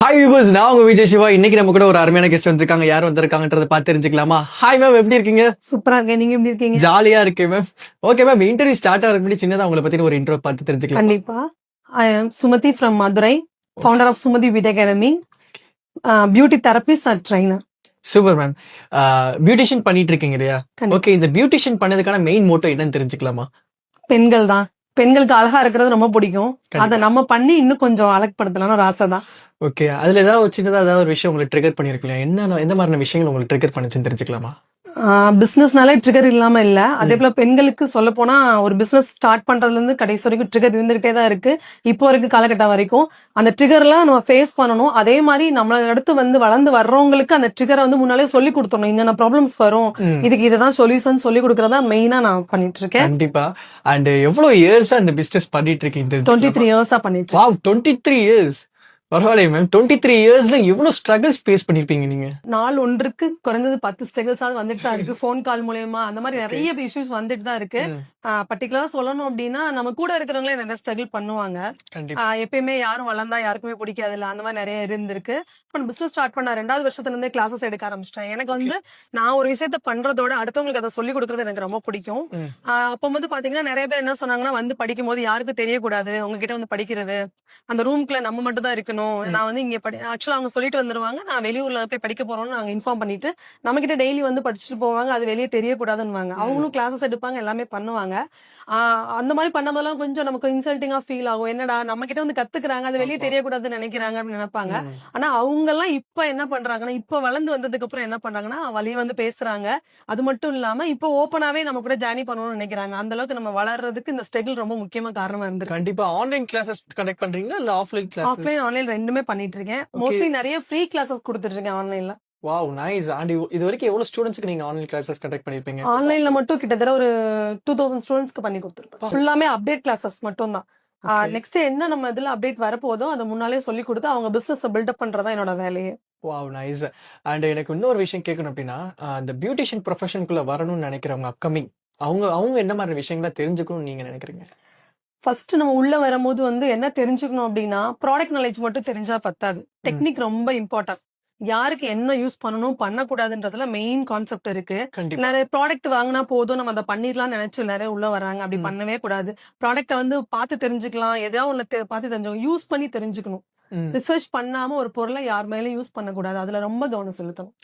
Hi viewers, நான் உங்க விஜய் சிவா. இன்னைக்கு நம்ம கூட ஒரு அருமையான கெஸ்ட் வந்திருக்காங்க. யார் வந்திருக்காங்கன்றத பார்த்து தெரிஞ்சுக்கலாமா? ஹாய் மேம், எப்படி இருக்கீங்க? சூப்பரா இருக்கேன். நீங்க எப்படி இருக்கீங்க? ஜாலியா இருக்கேன் ma'am. Okay ma'am, interview start ஆகிறதுக்கு முன்னாடி சின்னதா உங்களை பத்தி ஒரு இன்ட்ரோ பார்த்து தெரிஞ்சுக்கலாம். கண்டிப்பா. I am Sumathi from Madurai, founder of Sumathi beauty academy, beauty therapist and trainer. Super ma'am. Beautician பண்ணிட்டு இருக்கீங்க இல்லையா? ஓகே, இந்த பியூட்டிஷியன் பண்ணதுக்கான மெயின் மோட்டோ என்னன்னு தெரிஞ்சுக்கலாமா? பெண்கள் தான். பெண்களுக்கு அழகா இருக்கிறது ரொம்ப பிடிக்கும். அதை நம்ம பண்ணி இன்னும் கொஞ்சம் அழகுபடுத்தலாம்னு ஒரு ஆசை தான். ஓகே, அதுல ஏதாவது சின்னதா ஏதாவது ஒரு விஷயம் உங்களுக்கு ட்ரிகர் பண்ணிருக்கலாம்? என்ன எந்த மாதிரியான விஷயங்கள் உங்களுக்கு ட்ரிகர் பண்ணுச்சுன்னு தெரிஞ்சுக்கலாமா? பிசினஸ்னாலே ட்ரிகர் இல்லாம இல்ல. அதே போல பெண்களுக்கு சொல்ல போனா ஒரு பிசினஸ் ஸ்டார்ட் பண்றதுல இருந்து கடைசி வரைக்கும் ட்ரிகர் இருந்துகிட்டே தான் இருக்கு. இப்போ வரைக்கும் காலகட்டம் வரைக்கும் அந்த ட்ரிகர்லாம் நம்ம ஃபேஸ் பண்ணணும். அதே மாதிரி நம்மள அடுத்து வளர்ந்து வர்றவங்களுக்கு அந்த ட்ரிகரை முன்னாலே சொல்லி கொடுத்துடணும். என்னென்ன ப்ராப்ளம்ஸ் வரும், இதுக்கு இதுதான் சொல்யூஷன் சொல்லி கொடுக்கறதா மெயினா நான் பண்ணிட்டு இருக்கேன். கண்டிப்பா. அண்ட் எவ்வளவு இயர்ஸா இந்த பிசினஸ் பண்ணிட்டு இருக்கீங்க? 23 இயர்ஸா பண்ணிட்டு இருக்கேன். Wow, 23 years. பரவாயில்லையே மேம். 23 இயர்ஸ்ல எவ்வளவு ஸ்ட்ரகிள்ஸ் ஃபேஸ் பண்ணிருப்பீங்க நீங்க? நாள் ஒன்றுக்கு குறைஞ்சது 10 ஸ்ட்ரகிள்ஸ் வந்துட்டு தான் இருக்கு. போன் கால் மூலமா அந்த மாதிரி நிறைய இஷ்யூஸ் வந்துட்டு தான் இருக்கு. பர்டிகுலரா சொல்லணும் அப்படின்னா நம்ம கூட இருக்கிறவங்களே நிறைய ஸ்ட்ரகிள் பண்ணுவாங்க. எப்பயுமே யாரும் வளர்ந்தா யாருக்குமே பிடிக்காது இல்ல, அந்த மாதிரி நிறைய இருந்திருக்கு. இப்ப பிசினஸ் ஸ்டார்ட் பண்ண 2வது வருஷத்துல இருந்தே கிளாஸஸ் எடுக்க ஆரம்பிச்சிட்டேன். எனக்கு நான் ஒரு விஷயத்த பண்றதோட அடுத்தவங்களுக்கு அதை சொல்லி கொடுக்கறது எனக்கு ரொம்ப பிடிக்கும். அப்போ பாத்தீங்கன்னா நிறைய பேர் என்ன சொன்னாங்கன்னா படிக்கும் போது யாருக்கும் தெரியக்கூடாது, உங்ககிட்ட படிக்கிறது அந்த ரூம்குள்ள நம்ம மட்டும் தான் இருக்கணும். நான் இங்க ஆக்சுவலா அவங்க சொல்லிட்டு வந்துருவாங்க, நான் வெளியூர்ல போய் படிக்க போறோம்னு நாங்க இன்ஃபார்ம் பண்ணிட்டு நம்ம கிட்ட டெய்லி படிச்சுட்டு போவாங்க. அது வெளியே தெரியக்கூடாதுன்னு அவங்களும் கிளாஸஸ் எடுப்பாங்க, எல்லாமே பண்ணுவாங்க. அந்த மாதிரி பண்ணதெல்லாம் கொஞ்சம் நமக்கு இன்சல்ட்டிங்கா ஃபீல் ஆகும். என்னடா நம்ம கிட்ட கத்துக்கிறாங்க, அது வெளியே தெரியக்கூடாதுன்னு நினைக்கிறாங்க அப்படின்னு நினைப்பாங்க. ஆனா அவங்க எல்லாம் இப்ப என்ன பண்றாங்கன்னா, இப்ப வளர்ந்து வந்ததுக்கு அப்புறம் என்ன பண்றாங்கன்னா வழிய பேசுறாங்க. அது மட்டும் இல்லாம இப்ப ஓப்பனாவே நம்ம கூட ஜாயின் பண்ணணும்னு நினைக்கிறாங்க. அந்த அளவுக்கு நம்ம வளர்றதுக்கு இந்த ஸ்ட்ரகிள் ரொம்ப முக்கியமா காரணமா இருக்கு. கண்டிப்பா. ஆன்லைன் கிளாஸஸ் கனெக்ட் பண்றீங்களா இல்ல ஆஃப்லைன் கிளாஸ்? ஆஃப்லைன் ஆன்லைன் ரெண்டுமே பண்ணிட்டு இருக்கேன். மோஸ்ட்லி நிறைய ஃப்ரீ கிளாஸஸ் கொடுத்துட்டு இருக்கேன் ஆன்லைன்ல. Wow, nice. அண்ட் இது வரைக்கும் எவ்வளவு ஸ்டூடண்ட்ஸ்க்கு நீங்க ஆன்லைன் கிளாஸஸ் கண்டக்ட் பண்ணிருப்பீங்க? ஆன்லைன்ல மட்டும் கிட்டத்தட்ட ஒரு 2000 ஸ்டூடண்ட்ஸ்க்கு பண்ணி கொடுத்துருக்கோம். ஃபுல்லாமே அப்டேட் கிளாஸஸ் மட்டும் தான். நெக்ஸ்ட் என்ன நம்ம இதுல அப்டேட் வரப்போதோ அதை முன்னாலே சொல்லி கொடுத்து அவங்க பிசினஸ் பில்டப் பண்றதா என்னோட வேலையே. Wow, nice. அண்ட் எனக்கு இன்னொரு விஷயம் கேட்கணும் அப்படின்னா, இந்த பியூட்டிஷியன் ப்ரொஃபஷனுக்குள்ள வரணும்னு நினைக்கிறவங்க அப்கமிங் அவங்க என்ன மாதிரி விஷயங்கள தெரிஞ்சுக்கணும்னு நீங்க நினைக்கிறீங்க? ஃபர்ஸ்ட் நம்ம உள்ள வரும்போது என்ன தெரிஞ்சுக்கணும் அப்படின்னா, ப்ராடக்ட் நாலேஜ் மட்டும் தெரிஞ்சா பத்தாது. டெக்னிக் ரொம்ப இம்பார்ட்டன்ட். யாருக்கு என்ன யூஸ் பண்ணணும் பண்ணக்கூடாதுன்றதுல மெயின் கான்செப்ட் இருக்கு. நிறைய ப்ராடக்ட் வாங்கினா போதும் நம்ம அதை பண்ணிடலாம்னு நினைச்சு நிறைய உள்ள வராங்க. அப்படி பண்ணவே கூடாது. ப்ராடக்ட பார்த்து தெரிஞ்சுக்கலாம், ஏதாவது ஒண்ணு பார்த்து தெரிஞ்சுக்கணும், யூஸ் பண்ணி தெரிஞ்சுக்கணும். ரிசர்ச் பண்ணாம ஒரு பொருளை யார் மேலும் யூஸ் பண்ணக்கூடாது. அதுல ரொம்ப கவனம் செலுத்தணும்.